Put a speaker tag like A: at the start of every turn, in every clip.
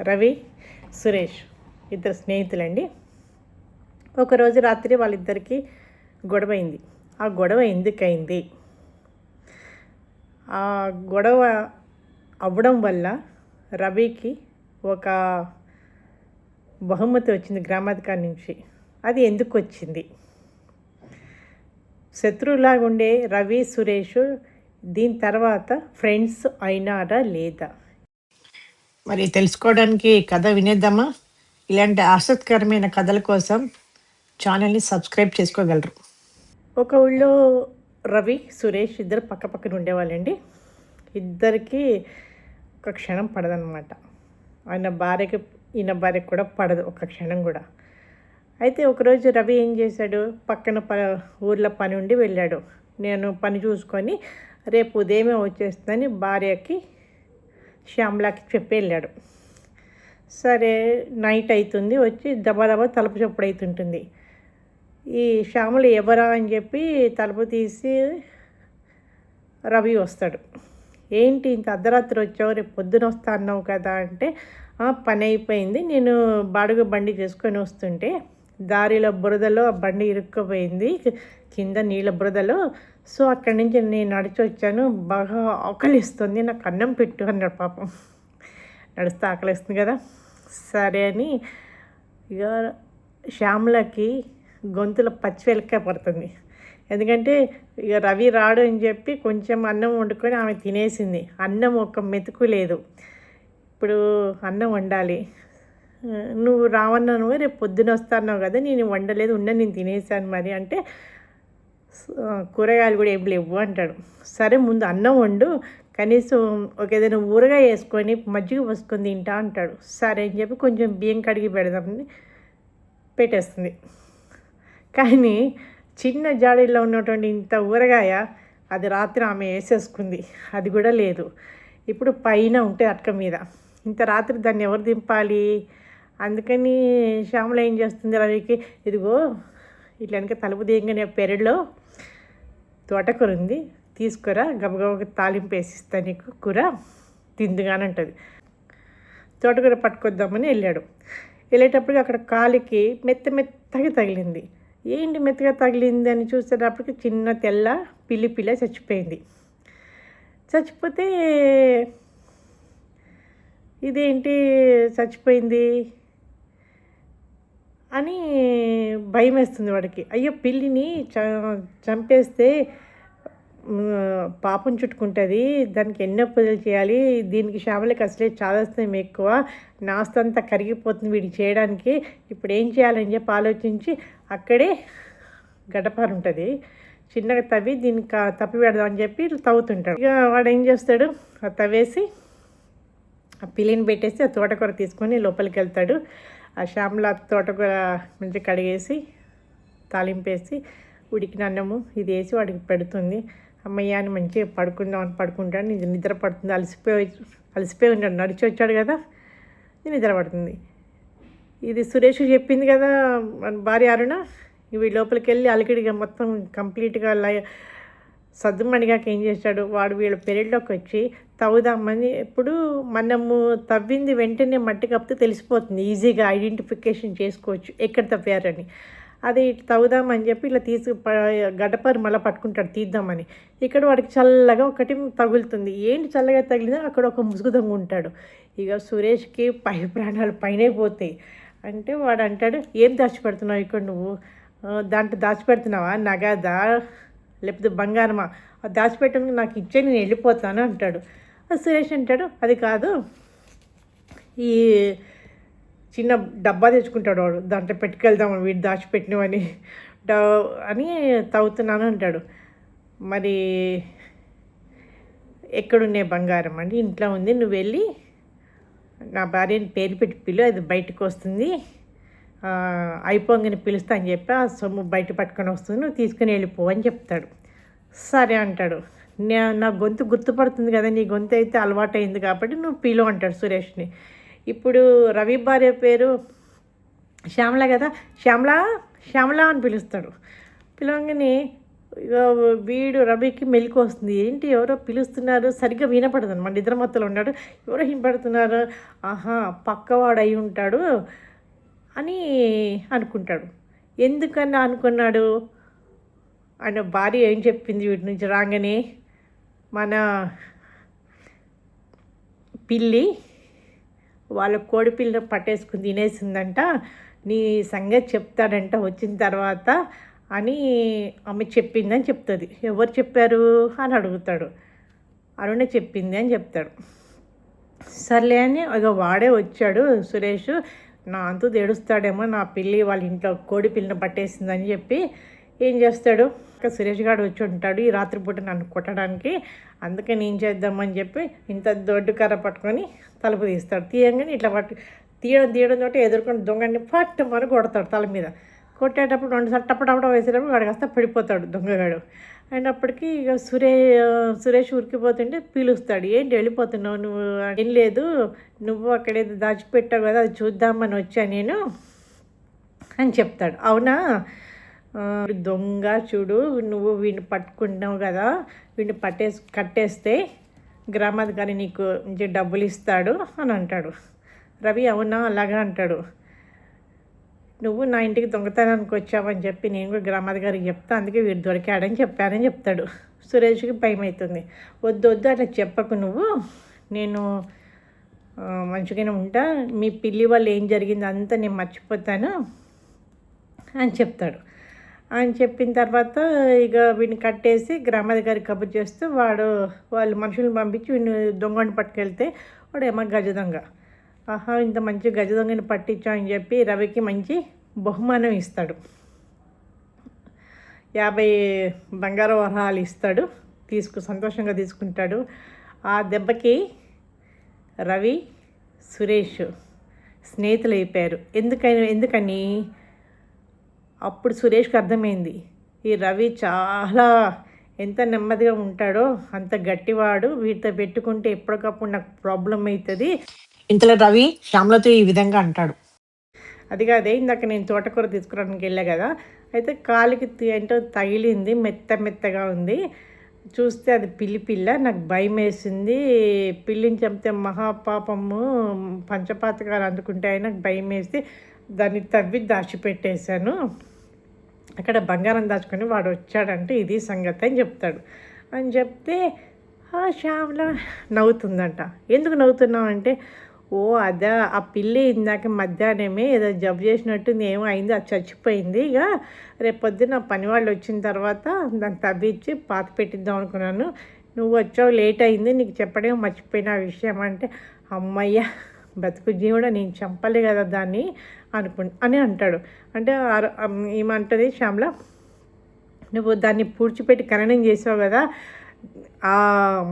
A: రవి, సురేష్ ఇద్దరు స్నేహితులండి. ఒకరోజు రాత్రి వాళ్ళిద్దరికీ గొడవైంది. ఆ గొడవ ఎందుకైంది? ఆ గొడవ అవ్వడం వల్ల రవికి ఒక బహుమతి వచ్చింది గ్రామాధికారి నుంచి. అది ఎందుకు వచ్చింది? శత్రువులాగా ఉండే రవి, సురేష్ దీని తర్వాత ఫ్రెండ్స్ అయినారా లేదా? మరి తెలుసుకోవడానికి కథ వినేద్దామా? ఇలాంటి ఆసక్తికరమైన కథల కోసం ఛానల్ని సబ్స్క్రైబ్ చేసుకోగలరు. ఒక ఊళ్ళో రవి, సురేష్ ఇద్దరు పక్క పక్కన ఉండేవాళ్ళండి. ఇద్దరికి ఒక క్షణం పడదనమాట. ఈయన భార్యకి కూడా పడదు ఒక క్షణం కూడా. అయితే ఒకరోజు రవి ఏం చేశాడు, పక్కన ఊర్లో పని ఉండి వెళ్ళాడు. నేను పని చూసుకొని రేపు ఉదయమే వచ్చేస్తుందని భార్యకి శ్యామలాకి చెప్పి వెళ్ళాడు. సరే, నైట్ అవుతుంది, వచ్చి దబా తలుపు చప్పుడు అవుతుంటుంది. ఈ శ్యామలు ఎవరా అని చెప్పి తలుపు తీసి రవి వస్తాడు. ఏంటి ఇంత అర్ధరాత్రి వచ్చావు, రేపు పొద్దున వస్తా అన్నావు కదా అంటే, పని అయిపోయింది, నేను బాడుగ బండి చేసుకొని వస్తుంటే దారిలో బురదలో ఆ బండి ఇరుక్కుపోయింది, కింద నీళ్ళ బురదలో. సో అక్కడి నుంచి నేను నడిచి వచ్చాను, బాగా ఆకలిస్తుంది, నాకు అన్నం పెట్టు అన్నాడు. పాపం నడుస్తే ఆకలిస్తుంది కదా. సరే అని ఇక శ్యామలకి గొంతులో పచ్చివెలక్కాయ పడుతుంది. ఎందుకంటే ఇక రవి రాడు అని చెప్పి కొంచెం అన్నం వండుకొని ఆమె తినేసింది. అన్నం ఒక మెతుకు లేదు. ఇప్పుడు అన్నం వండాలి. నువ్వు రావన్నావు, రేపు పొద్దున వస్తాన్నావు కదా, నేను వండలేదు, నేను తినేసాను మరి అంటే, కూరగాయలు కూడా ఏం లేవు అంటాడు. సరే ముందు అన్నం వండు, కనీసం ఒక ఏదైనా ఊరగాయ వేసుకొని మజ్జిగ పోసుకొని తింటా అంటాడు. సరే అని చెప్పి కొంచెం బియ్యం కడిగి పెడదామని పెట్టేస్తుంది. కానీ చిన్న జాడీలో ఉన్నటువంటి ఇంత ఊరగాయ అది రాత్రి ఆమె వేసేసుకుంది, అది కూడా లేదు. ఇప్పుడు పైన ఉంటే అటక మీద, ఇంత రాత్రి దాన్ని ఎవరు దింపాలి? అందుకని శ్యామల ఏం చేస్తుంది, రవికి ఇదిగో ఇట్లా వెనక తలుపు దిగగానే పెరడులో తోటకూర ఉంది, తీసుకురా, గబగబ తాలింపు వేసిస్తా నీకు, కూర తిందుగానంటుంది. తోటకూర పట్టుకొద్దామని వెళ్ళాడు. వెళ్ళేటప్పటికి అక్కడ కాలికి మెత్తగా తగిలింది. ఏంటి మెత్తగా తగిలింది అని చూసేటప్పటికి చిన్న తెల్ల పిల్ల చచ్చిపోయింది. చచ్చిపోతే ఇదేంటి చచ్చిపోయింది అని భయం వేస్తుంది వాడికి. అయ్యో, పిల్లిని చంపేస్తే పాపం చుట్టుకుంటుంది, దానికి ఎన్నో పూజలు చేయాలి, దీనికి శ్యామలకి అసలే చాదస్తం ఎక్కువ, నాస్తంతా కరిగిపోతుంది వీడికి చేయడానికి, ఇప్పుడు ఏం చేయాలని చెప్పి ఆలోచించి అక్కడే గడపారు ఉంటుంది, చిన్నగా తవ్వి దీనికి తప్పి పెడదామని చెప్పి తవ్వుతుంటాడు. ఇక వాడు ఏం చేస్తాడు, తవ్వేసి ఆ పిల్లిని పెట్టేసి ఆ తోటకూర తీసుకొని లోపలికి వెళ్తాడు. ఆ శ్యామల తోటకూర మంచిగా కడిగేసి తాలింపేసి ఉడికిన అన్నము ఇది వేసి వాడికి పెడుతుంది. అమ్మయ్య అని మంచిగా పడుకుంటాడు. నిద్ర పడుతుంది, అలసిపోయి ఉంటాడు, నడిచి వచ్చాడు కదా, నిద్ర పడుతుంది. ఇది సురేష్ చెప్పింది కదా మన భార్య అరుణ, ఇవి లోపలికి వెళ్ళి అలికిడిగా మొత్తం కంప్లీట్గా సద్దుమణిగాక ఏం చేశాడు, వాడు వీళ్ళ పెరట్లోకి వచ్చి తవ్వుదామని, ఎప్పుడు మనము తవ్వింది వెంటనే మట్టి కప్పితే తెలిసిపోతుంది, ఈజీగా ఐడెంటిఫికేషన్ చేసుకోవచ్చు ఎక్కడ తవ్వారని. అది తవ్వుదామని చెప్పి ఇలా గడ్డపారు మళ్ళీ పట్టుకుంటాడు తీద్దామని. ఇక్కడ వాడికి చల్లగా ఒకటి తగులుతుంది. ఏంటి చల్లగా తగిలిందో అక్కడ ఒక ముసుగు ఉంటాడు. ఇక సురేష్కి ప్రాణాలు పైనే పోతాయి. అంటే వాడు అంటాడు, ఏం దాచిపెడుతున్నావు ఇక్కడ నువ్వు, దాంట్లో దాచిపెడుతున్నావా, నగదా లేకపోతే బంగారమా, దాచిపెట్టడానికి నాకు ఇచ్చే నేను వెళ్ళిపోతాను అంటాడు. సురేష్ అంటాడు, అది కాదు, ఈ చిన్న డబ్బా తెచ్చుకుంటాడు వాడు, దాంట్లో పెట్టుకెళ్దాము వీడు దాచిపెట్టినవని అని తవ్వుతున్నాను అంటాడు. మరి ఎక్కడున్నాయి బంగారం అండి, ఇంట్లో ఉంది, నువ్వు వెళ్ళి నా భార్యని పేరు పెట్టి పిలు, అది బయటకు వస్తుంది, అయిపోగానే పిలుస్తా అని చెప్పి ఆ సొమ్ము బయట పట్టుకొని వస్తుంది, నువ్వు తీసుకుని వెళ్ళిపో అని చెప్తాడు. సరే అంటాడు. నా గొంతు గుర్తుపడుతుంది కదా, నీ గొంతు అయితే అలవాటు అయింది కాబట్టి నువ్వు పిలు అంటాడు సురేష్ని. ఇప్పుడు రవి భార్య పేరు శ్యామల కదా, శ్యామల అని పిలుస్తాడు. పిలవగానే ఇక వీడు రవికి మెలకు వస్తుంది. ఏంటి ఎవరో పిలుస్తున్నారు, సరిగ్గా వినపడదు అనమాట. నిద్ర మత్తులో ఉన్నాడు. ఎవరో వినపడుతున్నారు, ఆహా పక్కవాడు అయి ఉంటాడు అని అనుకుంటాడు. ఎందుకని అనుకున్నాడు? ఆయన భార్య ఏం చెప్పింది వీటి నుంచి రాగానే, మన పిల్లి వాళ్ళ కోడి పిల్లని పట్టేసుకుని తినేసిందంట, నీ సంగతి చెప్తాడంట వచ్చిన తర్వాత అని ఆమె చెప్పిందని చెప్తుంది. ఎవరు చెప్పారు అని అడుగుతాడు. అరుణే చెప్పింది అని చెప్తాడు. సర్లే అని ఇక వాడే వచ్చాడు సురేష్, నా అంతు ఏడుస్తాడేమో, నా పిల్లి వాళ్ళ ఇంట్లో కోడి పిల్లని పట్టేసిందని చెప్పి ఏం చేస్తాడు, సురేష్ గారు వచ్చి ఉంటాడు ఈ రాత్రిపూట నన్ను కొట్టడానికి. అందుకని ఏం చేద్దామని చెప్పి ఇంత దొడ్డు కర్ర పట్టుకొని తలుపు తీస్తాడు. తీయంగానే ఇట్లా తీయడం తోటి ఎదుర్కొని దొంగని పట్టు మరి కొడతాడు తల మీద. కొట్టేటప్పుడు రెండు టపటపట వేసేటప్పుడు వాడు కాస్త పడిపోతాడు దొంగగాడు. అయినప్పటికీ ఇక సురేష్ ఉరికిపోతుంటే పిలుస్తాడు. ఏంటి వెళ్ళిపోతున్నావు నువ్వు? ఏం లేదు, నువ్వు అక్కడేదో దాచిపెట్టావు కదా, అది చూద్దామని వచ్చా నేను అని చెప్తాడు. అవునా, దొంగ చూడు, నువ్వు వీడిని పట్టుకుంటున్నావు కదా, వీడిని కట్టేస్తే గ్రామాధికారి నీకు డబ్బులు ఇస్తాడు అని అంటాడు. రవి అవునా అలాగా అంటాడు. నువ్వు నా ఇంటికి దొంగతనానికి వచ్చావని చెప్పి నేను కూడా గ్రామాధికారికి చెప్తా, అందుకే వీడు దొరికాడని చెప్పానని చెప్తాడు. సురేష్కి భయం అవుతుంది. వద్దు అట్లా చెప్పకు నువ్వు, నేను మంచిగానే ఉంటా, మీ పిల్లి వల్ల ఏం జరిగింది అంతా నేను మర్చిపోతాను అని చెప్తాడు. అని చెప్పిన తర్వాత ఇక వీడిని కట్టేసి గ్రామాధికారి కబుర్ చేస్తూ వాళ్ళు మనుషులను పంపించి వీడిని దొంగని పట్టుకెళ్తే వాడు ఏమో గజ దొంగ. ఆహా ఇంత మంచి గజ దొంగని పట్టించా అని చెప్పి రవికి మంచి బహుమానం ఇస్తాడు. 50 బంగారు వరహాలు ఇస్తాడు. సంతోషంగా తీసుకుంటాడు. ఆ దెబ్బకి రవి సురేష్ స్నేహితులు అయిపోయారు. ఎందుకని అప్పుడు సురేష్కి అర్థమైంది, ఈ రవి చాలా ఎంత నెమ్మదిగా ఉంటాడో అంత గట్టివాడు, వీటితో పెట్టుకుంటే ఎప్పటికప్పుడు నాకు ప్రాబ్లం అవుతుంది. ఇంతలో రవి శ్యామలతో ఈ విధంగా అంటాడు. అది కాదే, ఇందాక నేను తోటకూర తీసుకురావడానికి వెళ్ళా కదా, అయితే కాలికి ఏంటో తగిలింది, మెత్తగా ఉంది, చూస్తే అది పిల్ల, నాకు భయం వేసింది, పిల్లిని చంపితే మహాపాపము, పంచపాతకాలు అందుకుంటే నాకు భయం వేసి దాన్ని తవ్వి దాచిపెట్టేశాను, అక్కడ బంగారం దాచుకొని వాడు వచ్చాడంటే ఇది సంగతి అని చెప్తాడు. అని చెప్తే శ్యామల నవ్వుతుందంట. ఎందుకు నవ్వుతున్నావు అంటే, ఓ అదా, ఆ పిల్లి ఇందాక మధ్యాహ్నమే ఏదో జబ్బు చేసినట్టు ఏమో అయింది, అది చచ్చిపోయింది, ఇక రేపు పొద్దున్న పని వాళ్ళు వచ్చిన తర్వాత దాన్ని తవ్వించి పాత పెట్టిద్దాం అనుకున్నాను, నువ్వు వచ్చావు లేట్ అయింది, నీకు చెప్పడం మర్చిపోయిన విషయం అంటే, అమ్మయ్య బతుకు జీవుడా, నేను చంపలే కదా దాన్ని అని అంటాడు. అంటే ఏమంటుంది శ్యామల, నువ్వు దాన్ని పూడ్చిపెట్టి ఖననం చేసావు కదా, ఆ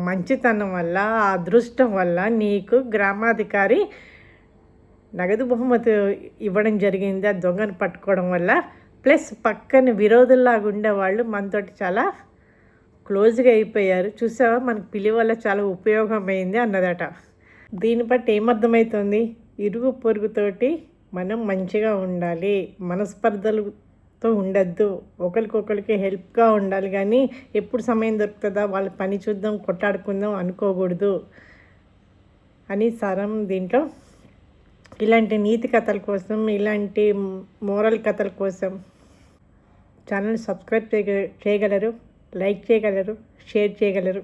A: మంచితనం వల్ల, ఆ అదృష్టం వల్ల నీకు గ్రామాధికారి నగదు బహుమతి ఇవ్వడం జరిగింది, ఆ దొంగను పట్టుకోవడం వల్ల. ప్లస్ పక్కన విరోధుల్లాగా ఉండేవాళ్ళు మనతోటి చాలా క్లోజ్గా అయిపోయారు, చూసావా, మనకు పిల్లి వల్ల చాలా ఉపయోగమైంది అన్నదట. దీన్ని బట్టి ఏమర్థమవుతుంది, ఇరుగు పొరుగుతోటి మనం మంచిగా ఉండాలి, మనస్పర్ధలతో ఉండద్దు, ఒకరికొకరికి హెల్ప్గా ఉండాలి, కానీ ఎప్పుడు సమయం దొరుకుతుందా వాళ్ళ పని చూద్దాం కొట్టాడుకుందాం అనుకోకూడదు అని సారం దీంట్లో. ఇలాంటి నీతి కథల కోసం, ఇలాంటి మోరల్ కథల కోసం ఛానల్ సబ్స్క్రైబ్ చేయగలరు, లైక్ చేయగలరు, షేర్ చేయగలరు.